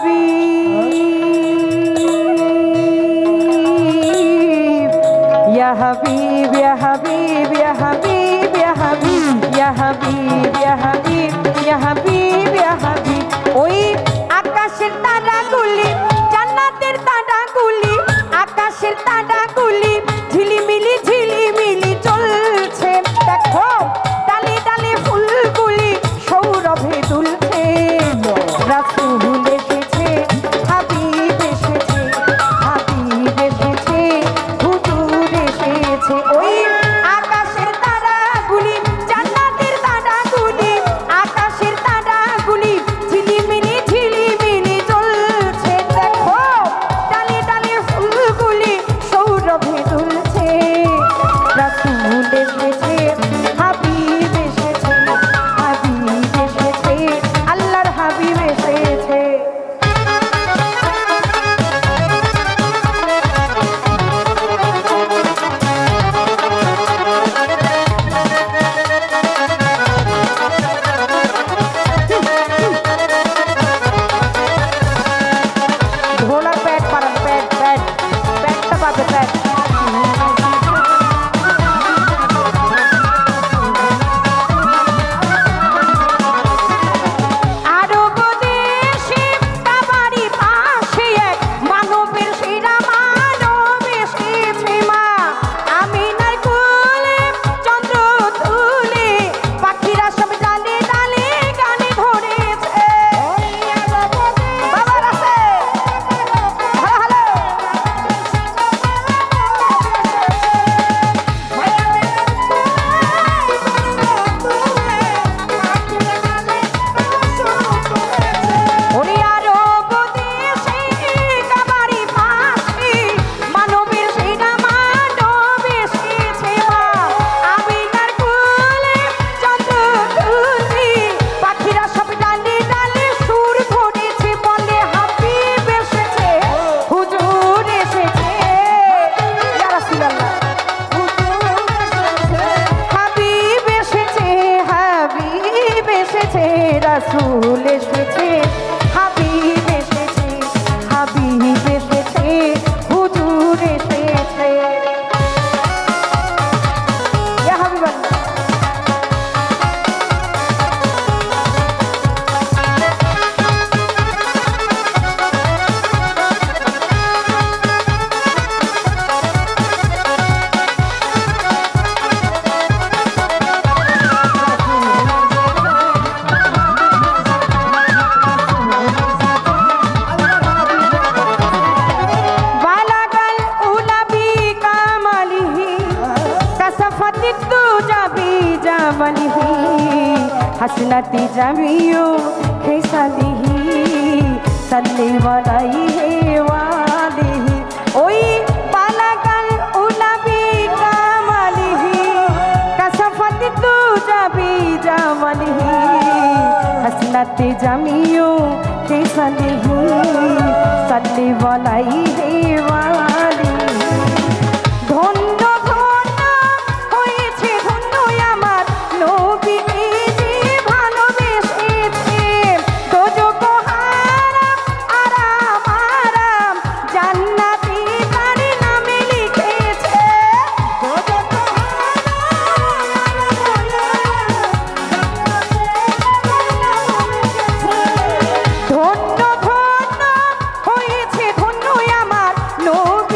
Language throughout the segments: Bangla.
হাবিব ইয়া হাবিব ইয়া হাবিব ইয়া হাবিব ইয়া হাবিব ইয়া হাবিব ইয়া হাবিব ইয়া হাবিব ওই আকাশের তারাগুলি জান্নাতের তারাগুলি আকাশের তারাগুলি ঝিলিমিলি ঝিলিমিলি চলছে দেখো ডালে ডালে ফুলগুলি সৌরভে দুলছে রাসূল এসেছে হাবিব এসেছে হাবিব এসেছে হুজুর এসেছে ওই আকাশের তারাগুলি জান্নাতের তারাগুলি আকাশের তারাগুলি ঝিলিমিলি ঝিলিমিলি জ্বলছে দেখো ডালে ডালে ফুলগুলি সৌরভে দুলছে রাসূল এসেছে হাবিব এসেছে হাবিব এসেছে আল্লাহর হাবিব এসেছে ঢোলার প্যাড পারান প্যাড প্যাড প্যাডটা পাবে প্যাড আরব দেশে কাবারি পাশে এক মানবের সেরা মানব এসেছে মা আমিনার কোলে চন্দ্র তুলে পাখিরা সব ডালে ডালে গানে ভরেছে বাবার আছে ভালো ভালো ওরে আরব দেশে কাবারি পাশে মানবের সেরা মানব এসেছে মা আমিনার কোলে চন্দ্র তুলে পাখিরা সব ডালে ডালে সুর ধরেছে বলে হাবিব এসেছে হুজুর এসেছে ইয়া রাসূলুল্লাহ হাবিব এসেছে হাবিব এসেছে রাসূল এসেছে হাবিব এসেছে হাবিব এসেছে হুজুর এসেছে ইয়া হাবিবাল্লাহ বালাগাল উলাবি কামালিহি কাসাফাতি তুজাবি জামালিহি হাসনাতি জামিউ খেসালিহি সাল্লি আলাইহি ওয়ালিহি ওই বালাগাল উলাবি কামালিহি কাসাফাতি তুজাবি জামালিহি হাসনাতি জামিউ খেসালিহি সাল্লি আলাইহি ওয়ালিহি ধন্য ধন্য হয়েছে ধন্য আমার নবীকে যে ভালোবেসেছে দোজখ হারাম আরাম আরাম জান্নাতে তার নামে লিখেছে দোজখ ধন্য ধন্য হয়েছে ধন্য আমার নবী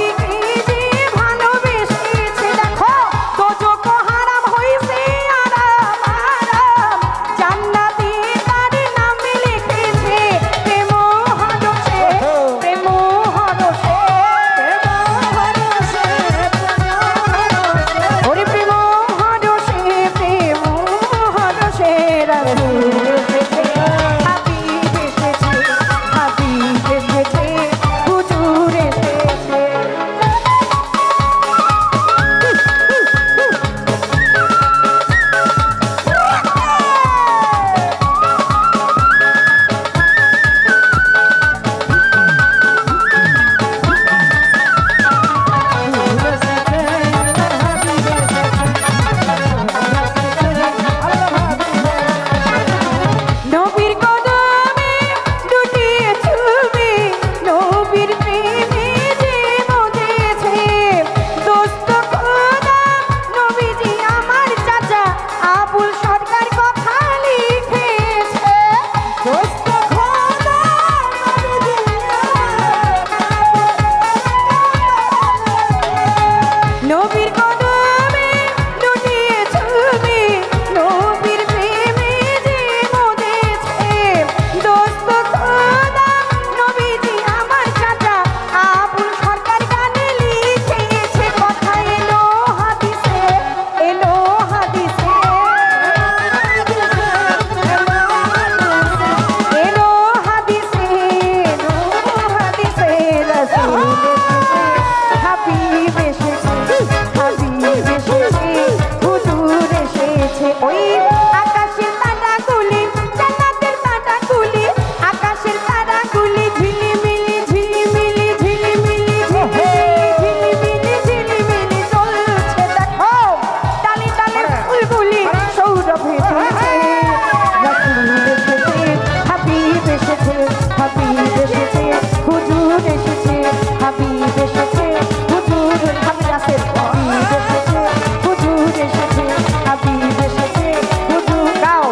হাবিব এসেছে হুজুর এসেছে হাবিব এসেছে হুজুর হাবিব আসে হাবিব এসেছে হুজুর এসেছে হাবিব এসেছে হুজুর গাও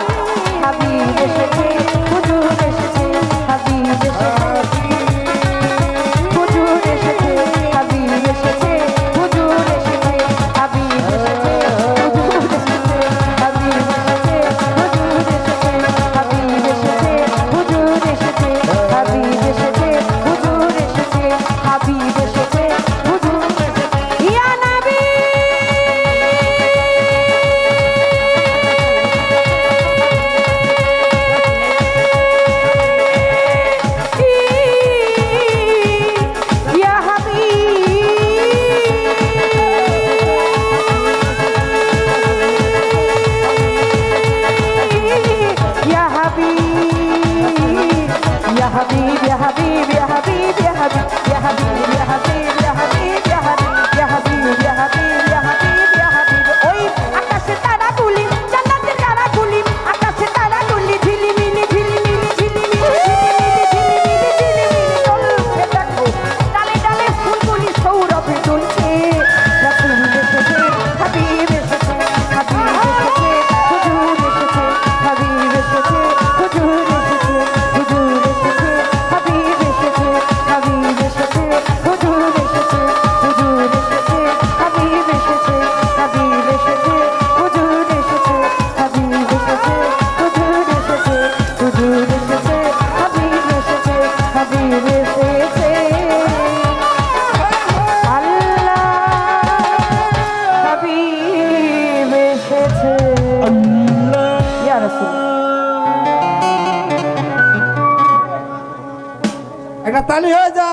হাবিব এসেছে হুজুর এসেছে হাবিব এসেছে হুজুর এসেছে হাবিব এসেছে হুজুর এসেছে হাবিব এসেছে হুজুর এসেছে হাবিব এসেছে হুজুর এসেছে হাবিব এসেছে হুজুর এসেছে হাবিব এসেছে হুজুর এসেছে হাবিব এসেছে হুজুর এসেছে ইয়া নবী ইয়া يا حبيب يا حبيب يا حبيب يا حبيب يا حبيب يا حبيب يا حبيب يا حبيب يا حبيب يا حبيب يا حبيب يا حبيب ওই আকাশে তারা গুলি জান্নাতের তারা গুলি আকাশে তারা গুলি ঝিলিমিলি ঝিলিমিলি ঝিলিমিলি ঝিলিমিলি ঝিলিমিলি চলছে দেখো ডালে ডালে ফুলগুলি সৌরভে দুলছে রাসূল এসেছে হাবিব এসেছে হাবিব এসেছে হুজুর এসেছে হাবিব এসেছে হুজুর এসেছে হুজুর এসেছে হাবিব এসেছে হাবিব এসেছে হুজুর এসেছে হুজুর এসেছে হাবিব এসেছে হাবিব এসেছে হুজুর এসেছে হাবিব এসেছে হুজুর এসেছে হুজুর এসেছে হাবিব এসেছে হাবিব এসেছে আল্লাহ হাবিব এসেছে ইয়া রাসূল একটা তালি হয়ে যায়।